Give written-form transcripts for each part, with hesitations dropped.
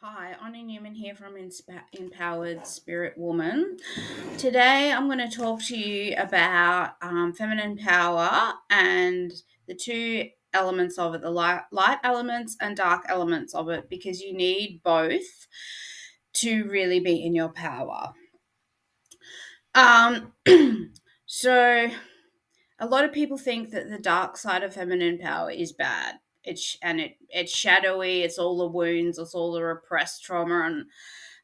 Hi, Ani Newman here from Empowered Spirit Woman. Today I'm going to talk to you about feminine power and the two elements of it, the light elements and dark elements of it, because you need both to really be in your power. Um, so, a lot of people think that the dark side of feminine power is bad. It's shadowy. It's all the wounds. It's all the repressed trauma,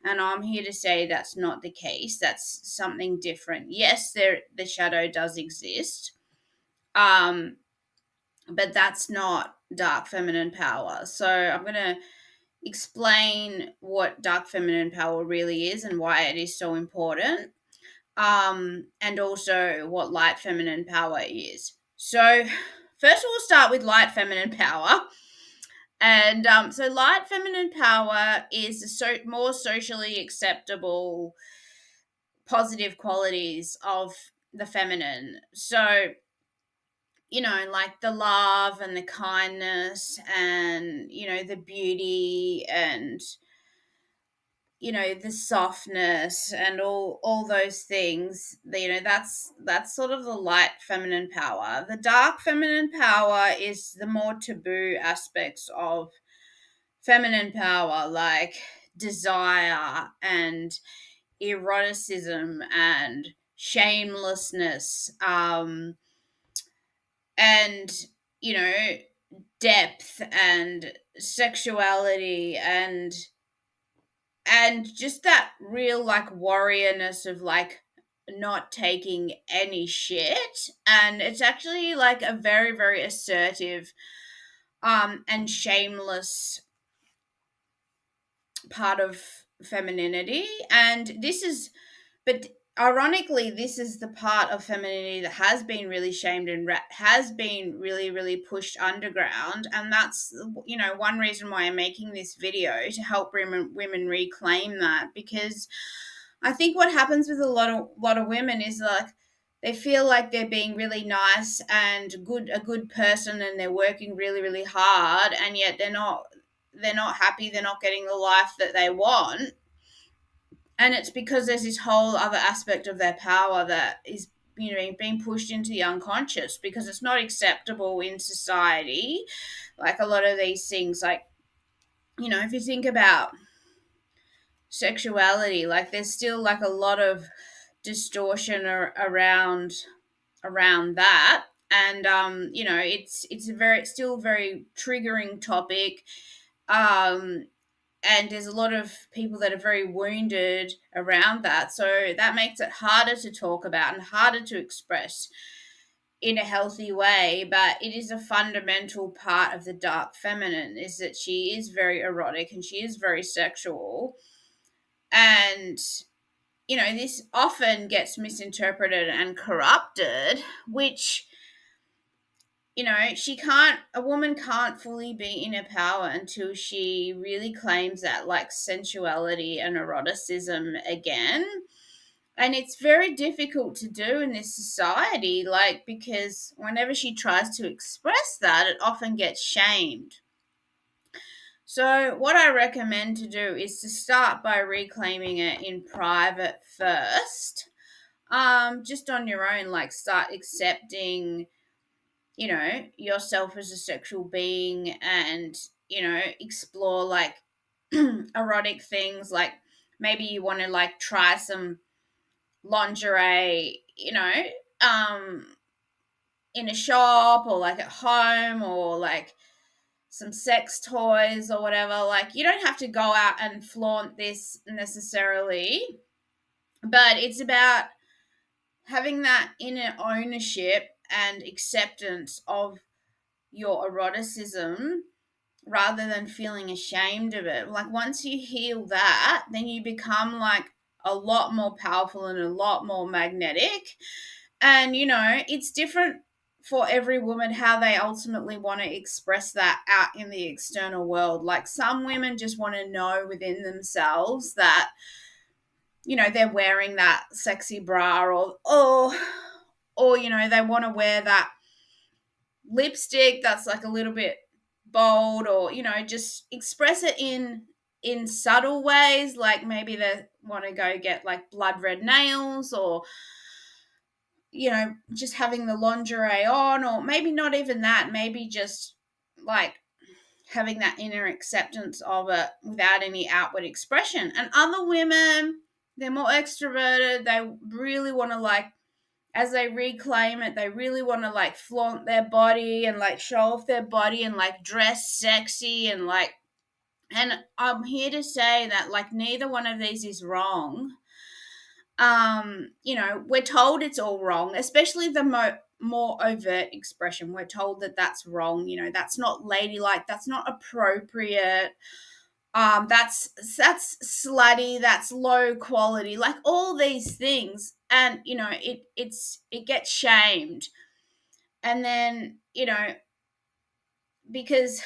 and I'm here to say that's not the case. That's something different. Yes, the shadow does exist, um, but that's not dark feminine power. So I'm gonna explain what dark feminine power really is and why it is so important, and also what light feminine power is. So, first we'll start with light feminine power. And so, light feminine power is the more socially acceptable positive qualities of the feminine. So, like the love and the kindness and, the beauty and, the softness and all those things. That's sort of the light feminine power. The dark feminine power is the more taboo aspects of feminine power, like desire and eroticism and shamelessness, and you know depth and sexuality and just that real like warriorness of like not taking any shit. And it's actually like a very very assertive and shameless part of femininity. And this is but ironically, this is the part of femininity that has been really shamed and has been really really pushed underground. And that's one reason why I'm making this video, to help women reclaim that. Because I think what happens with a lot of women is like they feel like they're being really nice and a good person, and they're working really really hard, and yet they're not happy, they're not getting the life that they want. And it's because there's this whole other aspect of their power that is being pushed into the unconscious, because it's not acceptable in society. Like a lot of these things, like if you think about sexuality, like there's still like a lot of distortion around that. And it's a very still very triggering topic. Um and there's a lot of people that are very wounded around that, so that makes it harder to talk about and harder to express in a healthy way. But it is a fundamental part of the dark feminine, is that she is very erotic and she is very sexual. And this often gets misinterpreted and corrupted, which a woman can't fully be in her power until she really claims that like sensuality and eroticism again. And it's very difficult to do in this society, like, because whenever she tries to express that, it often gets shamed. So, what I recommend to do is to start by reclaiming it in private first, just on your own. Like, start accepting yourself as a sexual being, and explore like erotic things. Like maybe you want to like try some lingerie, um in a shop, or like at home, or like some sex toys or whatever. Like you don't have to go out and flaunt this necessarily, but it's about having that inner ownership and acceptance of your eroticism, rather than feeling ashamed of it. Like once you heal that, then you become like a lot more powerful and a lot more magnetic. And it's different for every woman how they ultimately want to express that out in the external world. Like some women just want to know within themselves that they're wearing that sexy bra, or they want to wear that lipstick that's like a little bit bold, or just express it in in subtle ways, like maybe they want to go get like blood red nails, or just having the lingerie on, or maybe not even that, maybe just like having that inner acceptance of it without any outward expression. And other women, they're more extroverted. They really want to, like, as they reclaim it, they really want to like flaunt their body and like show off their body and like dress sexy and like, and I'm here to say that like neither one of these is wrong. We're told it's all wrong, especially the more overt expression. We're told that that's wrong. That's not ladylike. That's not appropriate. That's slutty. That's low quality. Like all these things, and it gets shamed, and then because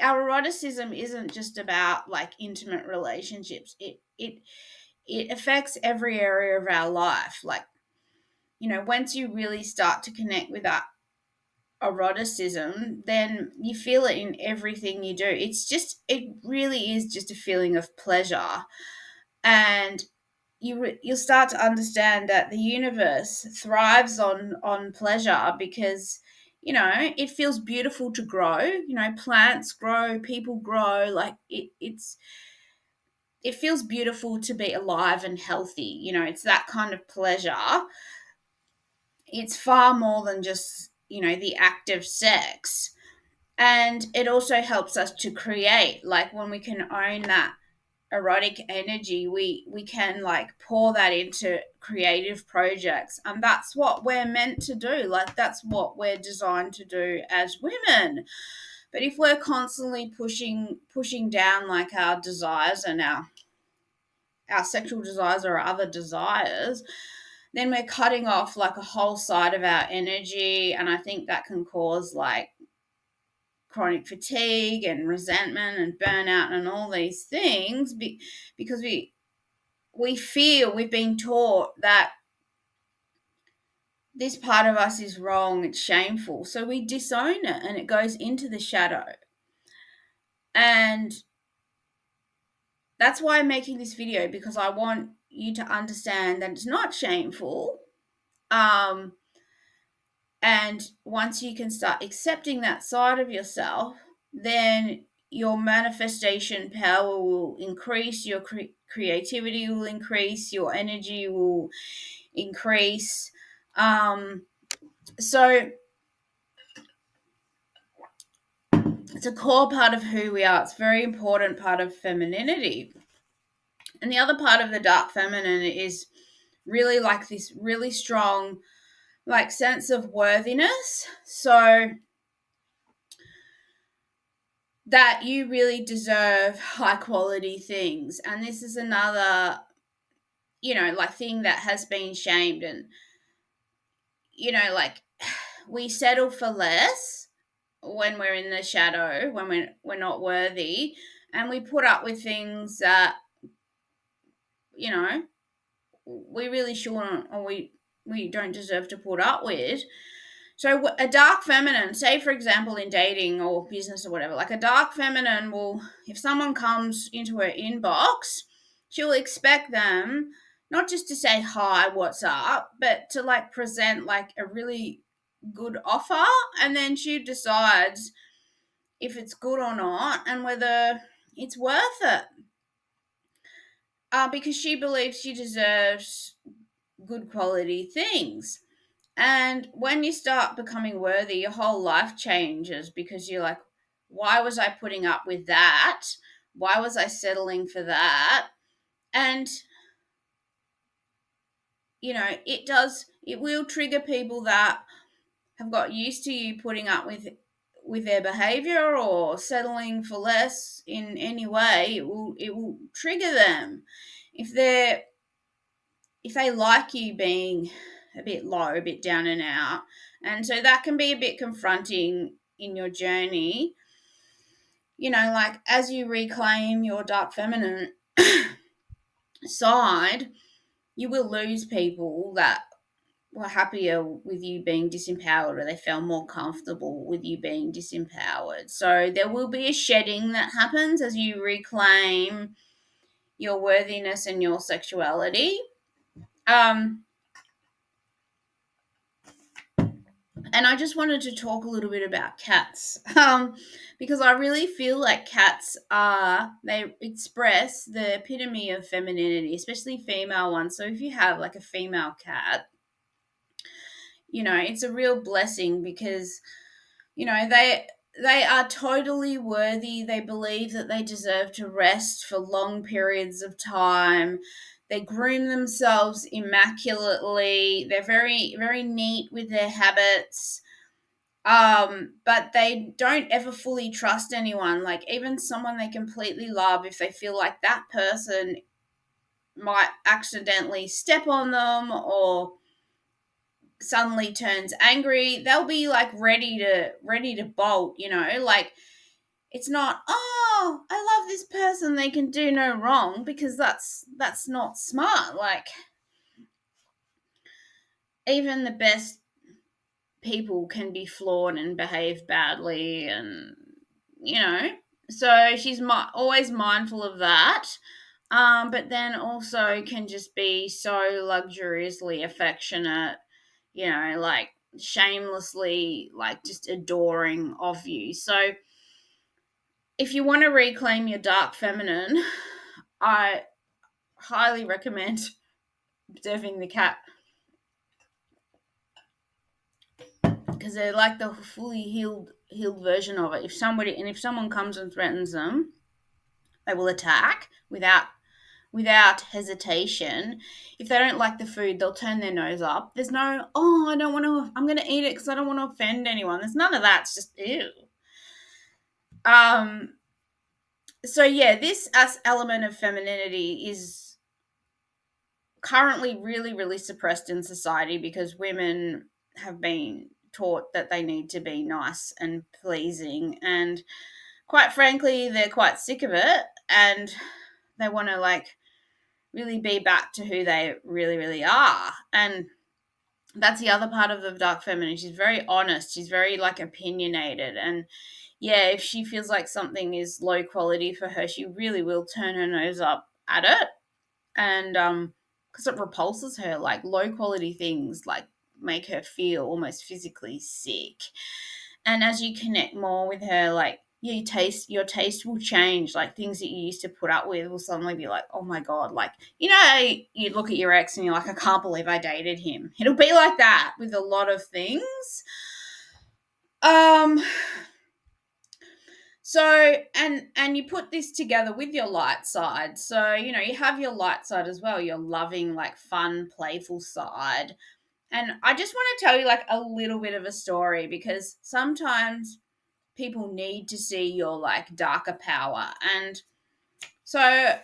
our eroticism isn't just about like intimate relationships. It affects every area of our life. Like, once you really start to connect with that eroticism, then you feel it in everything you do. It really is just a feeling of pleasure. And you'll start to understand that the universe thrives on pleasure, because it feels beautiful to grow. Plants grow, people grow. Like it feels beautiful to be alive and healthy. It's that kind of pleasure. It's far more than just the act of sex. And it also helps us to create, like when we can own that erotic energy, we can like pour that into creative projects, and that's what we're meant to do. Like that's what we're designed to do as women. But if we're constantly pushing down like our desires and our sexual desires or other desires, then we're cutting off like a whole side of our energy. And I think that can cause like chronic fatigue and resentment and burnout and all these things, because we feel we've been taught that this part of us is wrong, it's shameful, so we disown it and it goes into the shadow. And that's why I'm making this video, because I want you to understand that it's not shameful. And once you can start accepting that side of yourself, then your manifestation power will increase, your creativity will increase, your energy will increase. So it's a core part of who we are. It's a very important part of femininity. And the other part of the dark feminine is really like this really strong like sense of worthiness. So that you really deserve high quality things. And this is another, like thing that has been shamed. And, like we settle for less when we're in the shadow, when we're not worthy. And we put up with things that, you know, we really shouldn't, or we don't deserve to put up with. So a dark feminine, say for example in dating or business or whatever, like a dark feminine will, if someone comes into her inbox, she'll expect them not just to say hi, what's up, but to like present like a really good offer, and then she decides if it's good or not and whether it's worth it. Because she believes she deserves good quality things. And when you start becoming worthy, your whole life changes, because you're like, why was I putting up with that? Why was I settling for that? And, it will trigger people that have got used to you putting up with their behavior or settling for less in any way. It will trigger them if they like you being a bit low, a bit down and out. And so that can be a bit confronting in your journey. Like as you reclaim your dark feminine side, you will lose people that were happier with you being disempowered, or they felt more comfortable with you being disempowered. So there will be a shedding that happens as you reclaim your worthiness and your sexuality. Um, and I just wanted to talk a little bit about cats, because I really feel like cats they express the epitome of femininity, especially female ones. So if you have like a female cat, it's a real blessing because they are totally worthy. They believe that they deserve to rest for long periods of time. They groom themselves immaculately. They're very, very neat with their habits. But they don't ever fully trust anyone. Like even someone they completely love, if they feel like that person might accidentally step on them or suddenly turns angry, they'll be like ready to bolt, like it's not, oh, I love this person, they can do no wrong, because that's not smart. Like even the best people can be flawed and behave badly, and so she's always mindful of that. But then also can just be so luxuriously affectionate, like shamelessly, like just adoring of you. So if you want to reclaim your dark feminine, I highly recommend observing the cat, because they're like the fully healed version of it. If someone comes and threatens them, they will attack without hesitation. If they don't like the food, they'll turn their nose up. There's no, oh, I don't want to, I'm going to eat it because I don't want to offend anyone. There's none of that. It's just, ew. Um, so yeah, this element of femininity is currently really, really suppressed in society because women have been taught that they need to be nice and pleasing, and quite frankly, they're quite sick of it, and they want to like really be back to who they really, really are. And that's the other part of the dark feminine. She's very honest. She's very like opinionated. And yeah, if she feels like something is low quality for her, she really will turn her nose up at it. And because it repulses her, like low quality things like make her feel almost physically sick. And as you connect more with her, like your taste will change. Like things that you used to put up with will suddenly be like, oh my god, like you look at your ex and you're like, I can't believe I dated him. It'll be like that with a lot of things. Um so and you put this together with your light side. So, you have your light side as well, your loving, like fun, playful side. And I just want to tell you like a little bit of a story, because sometimes people need to see your like darker power. And so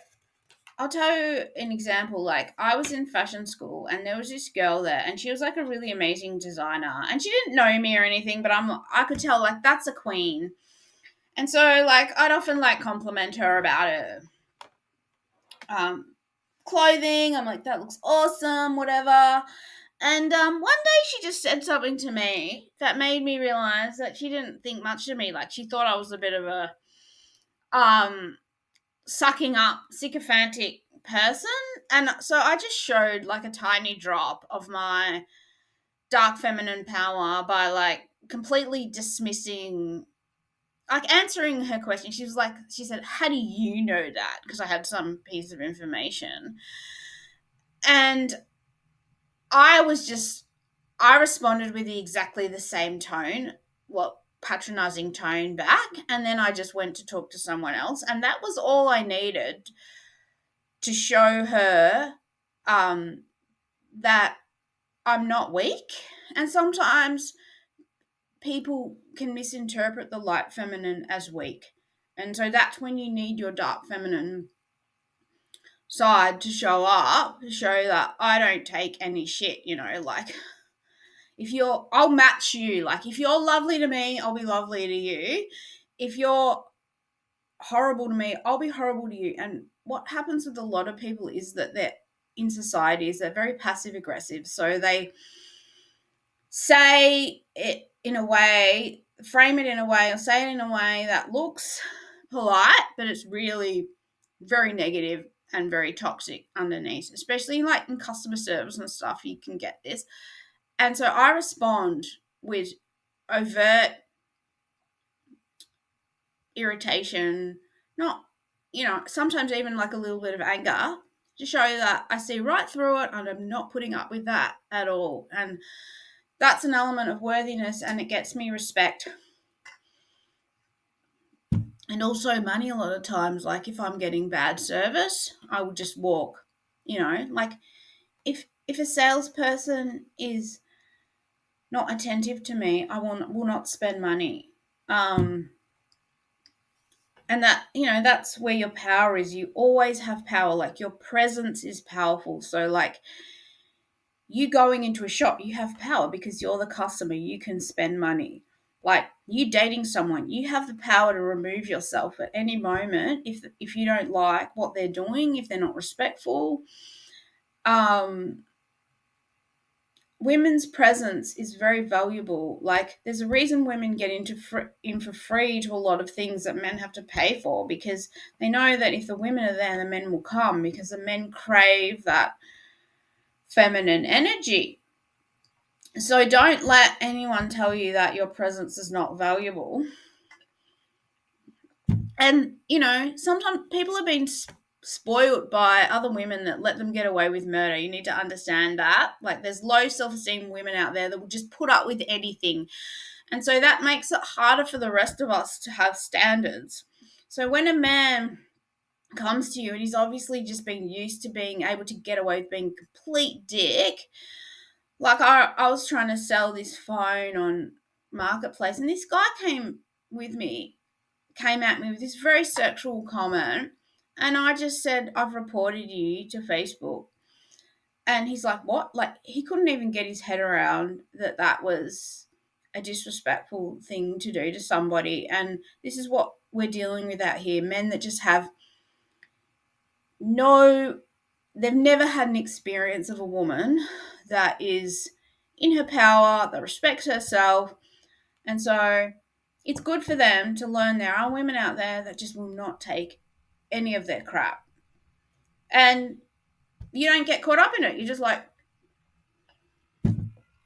I'll tell you an example. Like I was in fashion school and there was this girl there and she was like a really amazing designer, and she didn't know me or anything, but I could tell like that's a queen. And so like I'd often like compliment her about her um clothing. I'm like, that looks awesome, whatever. And one day she just said something to me that made me realize that she didn't think much of me. Like she thought I was a bit of a um sucking up sycophantic person. And so I just showed like a tiny drop of my dark feminine power by like completely dismissing, like answering her question. She said, how do you know that? Because I had some piece of information. And I was just, I responded with exactly the same tone, well, patronizing tone back. And then I just went to talk to someone else. And that was all I needed to show her um, that I'm not weak. And sometimes people can misinterpret the light feminine as weak. And so that's when you need your dark feminine side to show up, to show that I don't take any shit, like I'll match you. Like if you're lovely to me, I'll be lovely to you. If you're horrible to me, I'll be horrible to you. And what happens with a lot of people is that they're in society is they're very passive aggressive. So they say it in a way, frame it in a way, or say it in a way that looks polite, but it's really very negative and very toxic underneath, especially like in customer service and stuff. You can get this. And so I respond with overt irritation, not, sometimes even like a little bit of anger to show that I see right through it and I'm not putting up with that at all. And that's an element of worthiness and it gets me respect. And also money a lot of times, like if I'm getting bad service, I will just walk. Like if a salesperson is not attentive to me, I will not spend money. And that's where your power is. You always have power. Like your presence is powerful. So like you going into a shop, you have power because you're the customer. You can spend money. Like you dating someone, you have the power to remove yourself at any moment if you don't like what they're doing, if they're not respectful. Women's presence is very valuable. Like there's a reason women get in for free to a lot of things that men have to pay for, because they know that if the women are there, the men will come, because the men crave that feminine energy. So don't let anyone tell you that your presence is not valuable. And sometimes people have been spoiled by other women that let them get away with murder. You need to understand that. Like there's low self-esteem women out there that will just put up with anything. And so that makes it harder for the rest of us to have standards. So when a man comes to you and he's obviously just been used to being able to get away with being a complete dick, like I was trying to sell this phone on Marketplace and this guy came at me with this very sexual comment, and I just said, I've reported you to Facebook. And he's like, what? Like, he couldn't even get his head around that was a disrespectful thing to do to somebody. And this is what we're dealing with out here. Men that just have they've never had an experience of a woman that is in her power, that respects herself. And so it's good for them to learn there are women out there that just will not take any of their crap. And you don't get caught up in it. You're just like,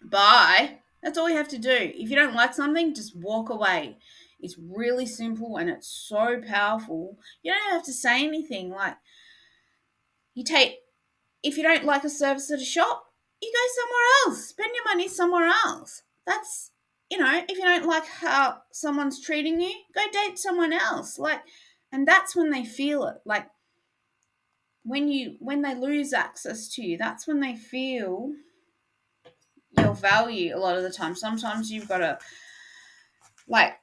bye. That's all you have to do. If you don't like something, just walk away. It's really simple and it's so powerful. You don't have to say anything. Like, if you don't like a service at a shop, you go somewhere else. Spend your money somewhere else. That's, if you don't like how someone's treating you, go date someone else. Like, and that's when they feel it. Like, when they lose access to you, that's when they feel your value a lot of the time. Sometimes you've got to like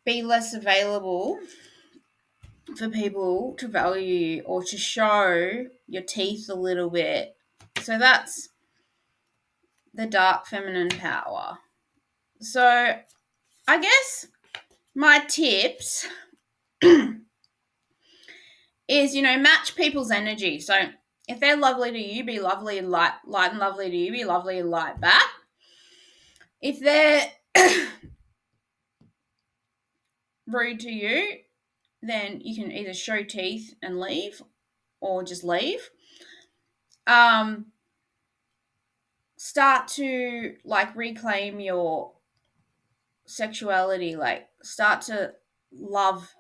be less available for people to value you or to show your teeth a little bit. So that's the dark feminine power. So I guess my tips is, match people's energy. So if they're lovely to you, be lovely and light and lovely to you, be lovely and light back. If they're rude to you, then you can either show teeth and leave or just leave. Start to like reclaim your sexuality, like start to love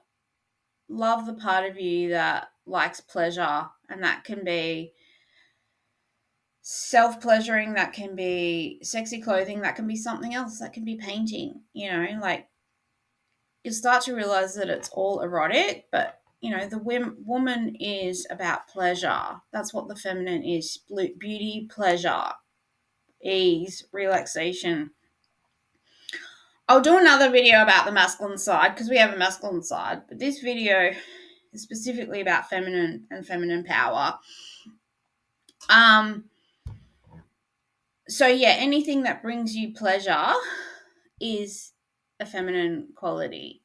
the part of you that likes pleasure, and that can be self-pleasuring, that can be sexy clothing, that can be something else, that can be painting, like you start to realize that it's all erotic, but the woman is about pleasure. That's what the feminine is: beauty, pleasure, ease, relaxation. I'll do another video about the masculine side because we have a masculine side, but this video is specifically about feminine and feminine power. So yeah, anything that brings you pleasure is a feminine quality.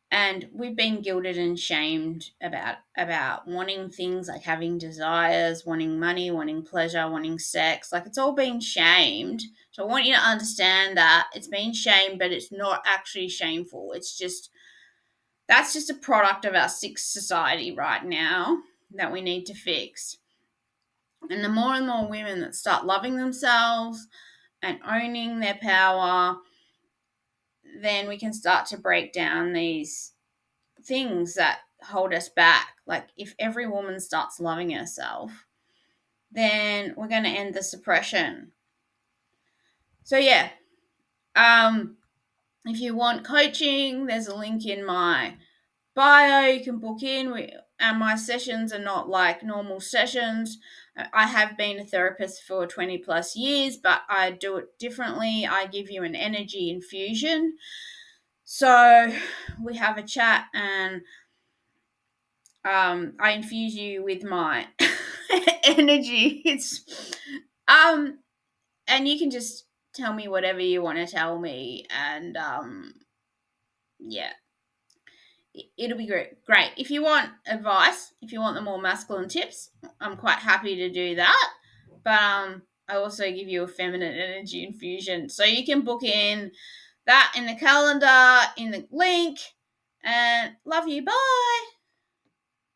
And we've been guilted and shamed about wanting things, like having desires, wanting money, wanting pleasure, wanting sex. Like, it's all been shamed. So I want you to understand that it's been shamed, but it's not actually shameful. It's just, that's just a product of our sick society right now that we need to fix. And the more and more women that start loving themselves and owning their power, then we can start to break down these things that hold us back. Like, if every woman starts loving herself, then we're going to end the suppression. So yeah, if you want coaching, there's a link in my bio. You can book in. And my sessions are not like normal sessions. I have been a therapist for 20 plus years, but I do it differently. I give you an energy infusion. So we have a chat, and I infuse you with my energy. And you can just tell me whatever you want to tell me, and yeah, it'll be great. Great. If you want advice, if you want the more masculine tips, I'm quite happy to do that. But I also give you a feminine energy infusion, so you can book in that in the calendar in the link. And love you. Bye.